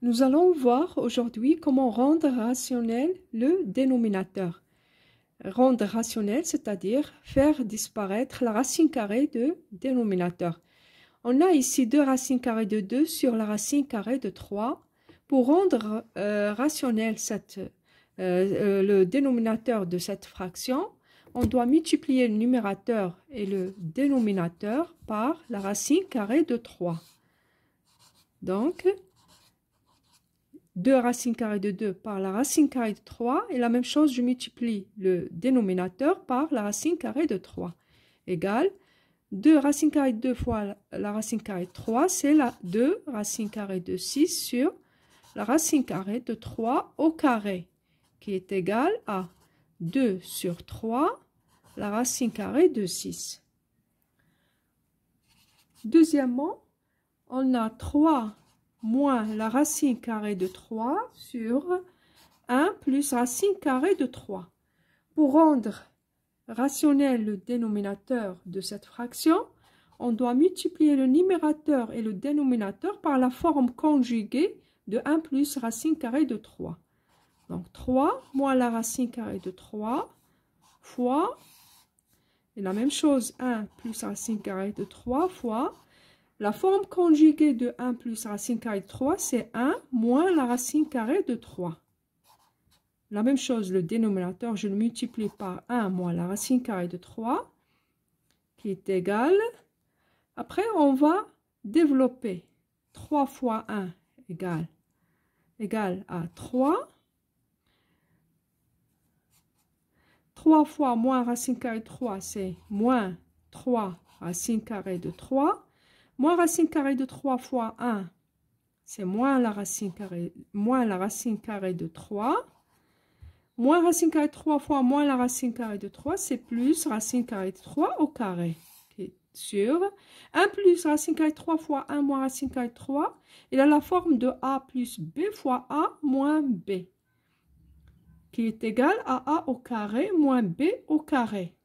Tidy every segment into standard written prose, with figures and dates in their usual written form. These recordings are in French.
Nous allons voir aujourd'hui comment rendre rationnel le dénominateur. Rendre rationnel, c'est-à-dire faire disparaître la racine carrée de dénominateur. On a ici 2 racines carrées de 2 sur la racine carrée de 3. Pour rendre rationnel le dénominateur de cette fraction, on doit multiplier le numérateur et le dénominateur par la racine carrée de 3. Donc, 2 racines carrées de 2 par la racine carrée de 3. Et la même chose, je multiplie le dénominateur par la racine carrée de 3. Égale 2 racines carrées de 2 fois la racine carrée de 3, c'est la 2 racines carrées de 6 sur la racine carrée de 3 au carré, qui est égal à 2 sur 3, la racine carrée de 6. Deuxièmement, on a 3 moins la racine carrée de 3 sur 1 plus racine carrée de 3. Pour rendre rationnel le dénominateur de cette fraction, on doit multiplier le numérateur et le dénominateur par la forme conjuguée de 1 plus racine carrée de 3. Donc 3 moins la racine carrée de 3 fois, et la même chose, 1 plus racine carrée de 3 fois, la forme conjuguée de 1 plus racine carrée de 3, c'est 1 moins la racine carrée de 3. La même chose, le dénominateur, je le multiplie par 1 moins la racine carrée de 3, qui est égal. Après, on va développer 3 fois 1 égale à 3. 3 fois moins racine carrée de 3, c'est moins 3 racine carrée de 3. Moins racine carrée de 3 fois 1, c'est moins la racine carrée de 3. Moins racine carrée de 3 fois moins la racine carrée de 3, c'est plus racine carrée de 3 au carré. Sur 1 plus racine carrée de 3 fois 1 moins racine carrée de 3, il a la forme de a plus b fois a moins b, qui est égal à a au carré moins b au carré.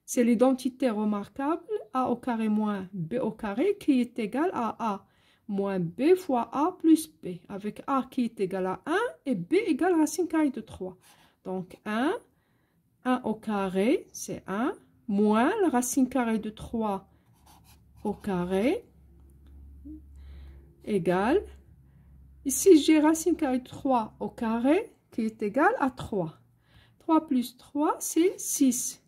C'est l'identité remarquable a au carré moins b au carré qui est égal à a moins b fois a plus b, avec a qui est égal à 1 et b égale racine carrée de 3. Donc 1 au carré, c'est 1, moins la racine carrée de 3 au carré, égale, ici j'ai racine carrée de 3 au carré qui est égal à 3. 3 plus 3, c'est 6.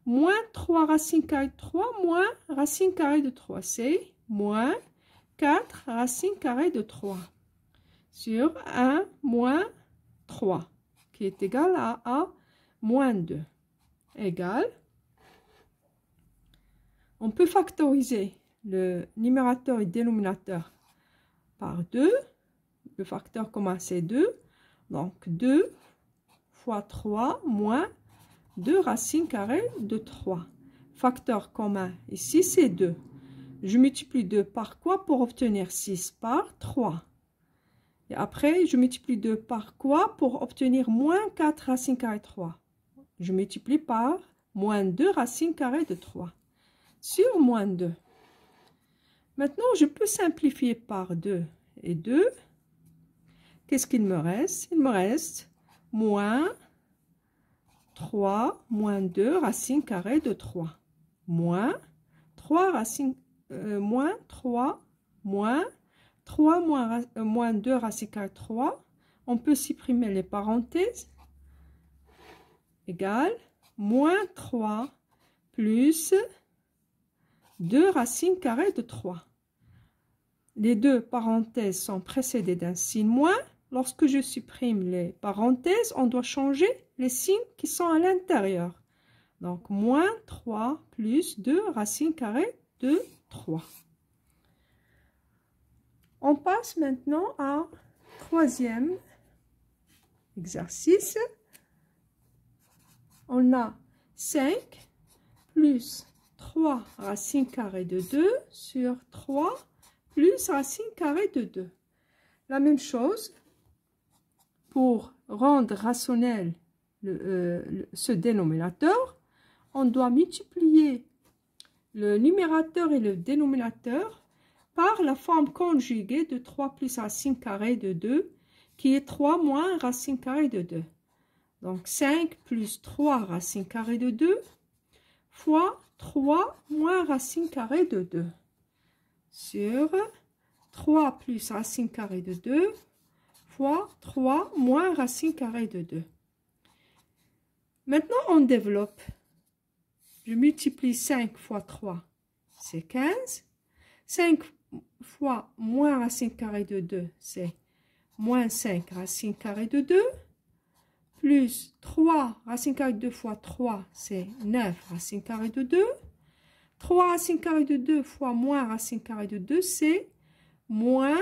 Moins 3 racine carrée de 3 moins racine carrée de 3, c'est moins 4 racine carrée de 3 sur 1 moins 3, qui est égal à a moins 2, égale. On peut factoriser le numérateur et le dénominateur par 2. Le facteur commun, c'est 2. Donc 2 fois 3 moins 2 racines carrées de 3. Facteur commun, ici, c'est 2. Je multiplie 2 par quoi pour obtenir 6 par 3. Et après, je multiplie 2 par quoi pour obtenir moins 4 racines carrées de 3. Je multiplie par moins 2 racines carrées de 3 sur moins 2. Maintenant, je peux simplifier par 2 et 2. Qu'est-ce qu'il me reste? Il me reste moins 3 moins 2 racine carrée de 3. Moins 3 racine, moins 3 moins 3 moins 2 racine carrée de 3. On peut supprimer les parenthèses. Égale moins 3 plus 2 racines carrées de 3. Les deux parenthèses sont précédées d'un signe moins. Lorsque je supprime les parenthèses, on doit changer les signes qui sont à l'intérieur. Donc, moins 3 plus 2 racine carrée de 3. On passe maintenant à troisième exercice. On a 5 plus 3 racine carrée de 2 sur 3 plus racine carrée de 2. La même chose. Pour rendre rationnel ce dénominateur, on doit multiplier le numérateur et le dénominateur par la forme conjuguée de 3 plus racine carrée de 2, qui est 3 moins racine carrée de 2. Donc 5 plus 3 racine carrée de 2 fois 3 moins racine carrée de 2 sur 3 plus racine carrée de 2 fois 3 moins racine carrée de 2. Maintenant, on développe. Je multiplie 5 fois 3, c'est 15. 5 fois moins racine carrée de 2, c'est moins 5 racine carrée de 2. Plus 3 racine carrée de 2 fois 3, c'est 9 racine carrée de 2. 3 racine carrée de 2 fois moins racine carrée de 2, c'est moins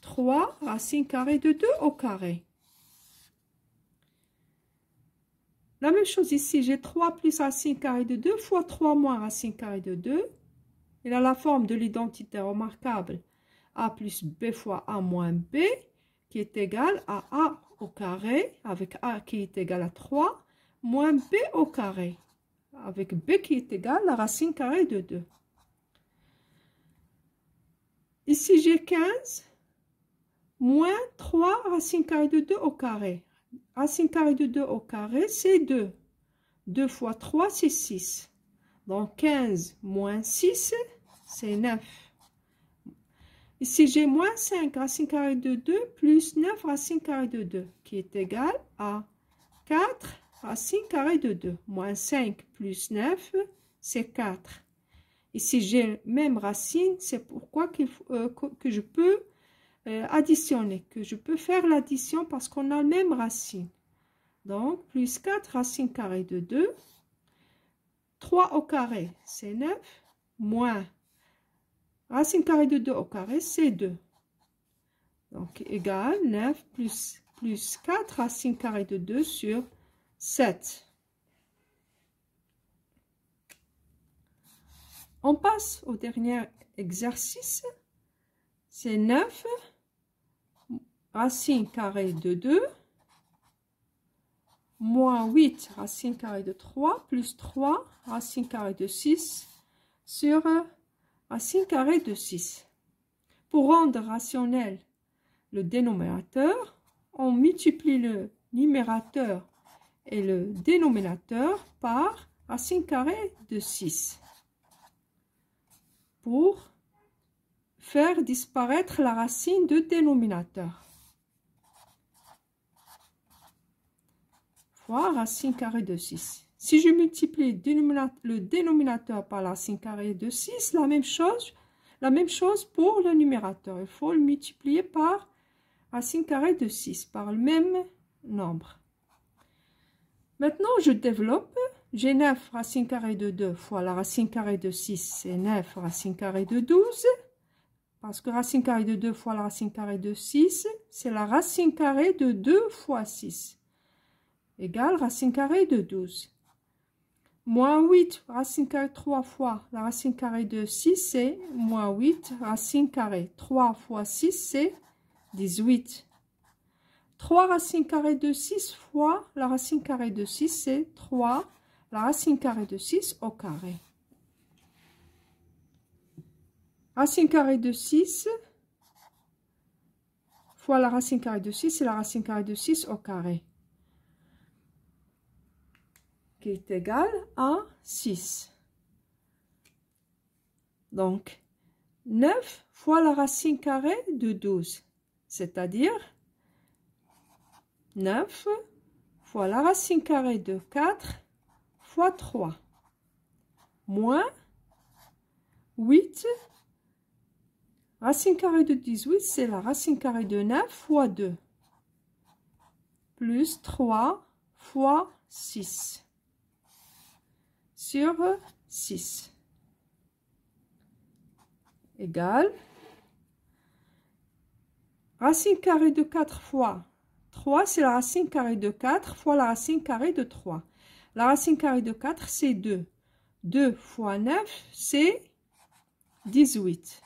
3 racine carrée de 2 au carré. La même chose ici, j'ai 3 plus racine carrée de 2 fois 3 moins racine carrée de 2. Il a la forme de l'identité remarquable a plus b fois a moins b, qui est égal à a au carré, avec a qui est égal à 3, moins b au carré, avec b qui est égal à la racine carrée de 2. Ici, j'ai 15 moins 3 racine carrée de 2 au carré. Racine carrée de 2 au carré, c'est 2. 2 fois 3, c'est 6. Donc 15 moins 6, c'est 9. Ici, j'ai moins 5 racine carrée de 2 plus 9 racine carrée de 2, qui est égal à 4 racine carrée de 2. Moins 5 plus 9, c'est 4. Ici, j'ai même racine, c'est pourquoi que je peux additionner, que je peux faire l'addition parce qu'on a le même racine. Donc, plus 4 racine carrée de 2. 3 au carré, c'est 9, moins racine carrée de 2 au carré, c'est 2. Donc, égal 9 plus 4 racine carrée de 2 sur 7. On passe au dernier exercice. C'est 9 racine carrée de 2 moins 8 racine carrée de 3 plus 3 racine carrée de 6 sur racine carrée de 6. Pour rendre rationnel le dénominateur, on multiplie le numérateur et le dénominateur par racine carrée de 6 pour faire disparaître la racine de dénominateur. Fois racine carrée de 6. Si je multiplie le dénominateur par la racine carrée de 6, la même chose pour le numérateur. Il faut le multiplier par racine carrée de 6, par le même nombre. Maintenant, je développe. J'ai 9 racine carrée de 2 fois la racine carrée de 6, c'est 9 racine carrée de 12. Parce que racine carrée de 2 fois la racine carrée de 6, c'est la racine carrée de 2 fois 6. Égale racine carrée de 12. Moins 8 racine carrée 3 fois la racine carrée de 6, c'est moins 8 racine carrée. 3 fois 6, c'est 18. 3 racine carrée de 6 fois la racine carrée de 6, c'est 3 la racine carrée de 6 au carré. Racine carrée de 6 fois la racine carrée de 6, c'est la racine carrée de 6 au carré, qui est égal à 6. Donc, 9 fois la racine carrée de 12, c'est-à-dire 9 fois la racine carrée de 4 fois 3, moins 8, racine carrée de 18, c'est la racine carrée de 9 fois 2, plus 3 fois 6. Sur 6 égale racine carrée de 4 fois 3, c'est la racine carrée de 4 fois la racine carrée de 3. La racine carrée de 4, c'est 2. 2 fois 9, c'est 18.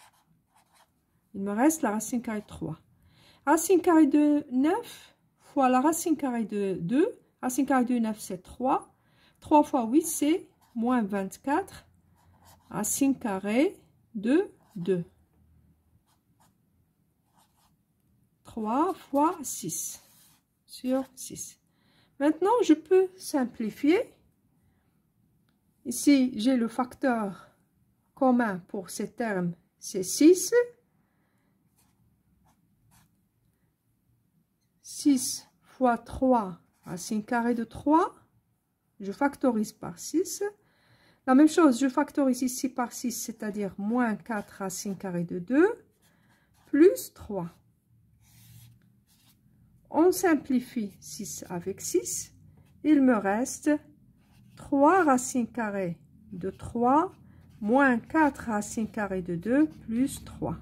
Il me reste la racine carrée de 3. Racine carrée de 9 fois la racine carrée de 2. Racine carrée de 9, c'est 3. 3 fois 8, c'est moins 24. Racine carrée de 2. 3 fois 6 sur 6. Maintenant, je peux simplifier. Ici, j'ai le facteur commun pour ces termes, c'est 6. 6 fois 3, racine carrée de 3. Je factorise par 6. La même chose, je factorise ici par 6, c'est-à-dire moins 4 racine carrée de 2, plus 3. On simplifie 6 avec 6. Il me reste 3 racines carrées de 3, moins 4 racines carrées de 2, plus 3.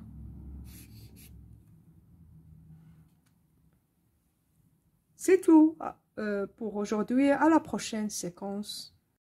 C'est tout pour aujourd'hui. À la prochaine séquence.